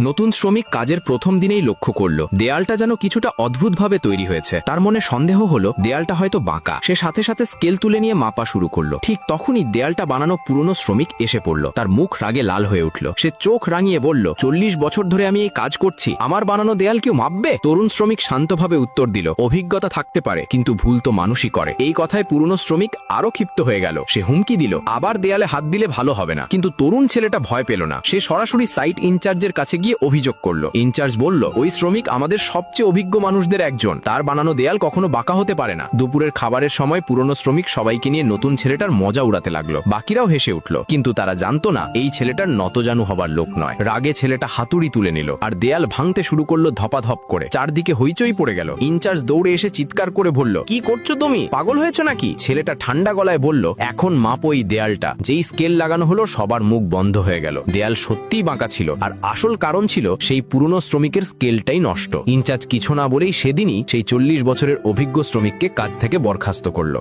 নতুন শ্রমিক কাজের প্রথম দিনেই লক্ষ্য করলো দেয়ালটা যেন কিছুটা অদ্ভুতভাবে তৈরি হয়েছে। তার মনে সন্দেহ হলো দেয়ালটা হয়তো বাঁকা। সে সাথে সাথে স্কেল তুলে নিয়ে মাপা শুরু করলো। ঠিক তখনই দেয়ালটা বানানো পুরনো শ্রমিক এসে পড়ল। তার মুখ রাগে লাল হয়ে উঠল। সে চোখ রাঙিয়ে বলল, 40 বছর ধরে আমি এই কাজ করছি, আমার বানানো দেয়াল কেউ মাপবে? তরুণ শ্রমিক শান্তভাবে উত্তর দিল, অভিজ্ঞতা থাকতে পারে, কিন্তু ভুল তো মানুষই করে। এই কথায় পুরনো শ্রমিক আরো ক্ষিপ্ত হয়ে গেল। সে হুমকি দিল, আবার দেয়ালে হাত দিলে ভালো হবে না। কিন্তু তরুণ ছেলেটা ভয় পেল না। সে সরাসরি সাইট ইনচার্জের কাছে গিয়ে অভিযোগ করলো। ইনচার্জ বলল, ওই শ্রমিক আমাদের সবচেয়ে অভিজ্ঞ মানুষদের একজন, তার বানানো দেয়াল কখনো বাঁকা হতে পারে না। দুপুরের খাবারের সময় পুরনো শ্রমিক সবাইকে নিয়ে নতুন ছেলেটার মজা উড়াতে লাগলো। বাকিরাও হেসে উঠল, কিন্তু তারা জানতো না এই ছেলেটার নতজানু হবার লোক নয়। রাগে ছেলেটা হাতুড়ি তুলে নিল আর দেয়াল ভাঙতে শুরু করলো ধপাধপ করে। চারদিকে হইচই পড়ে গেল। ইনচার্জ দৌড়ে এসে চিৎকার করে বলল, কি করছো তুমি? পাগল হয়েছো নাকি? ছেলেটা ঠান্ডা গলায় বলল, এখন মাপো এই দেয়ালটা। যেই স্কেল লাগানো হলো সবার মুখ বন্ধ হয়ে গেল। দেয়াল সত্যিই বাঁকা ছিল, আর আসল কারণ ছিল সেই পুরনো শ্রমিকের স্কেলটাই নষ্ট। ইনচার্জ কিছু না বলেই সেদিনই সেই 40 বছরের অভিজ্ঞ শ্রমিককে কাজ থেকে বরখাস্ত করলো।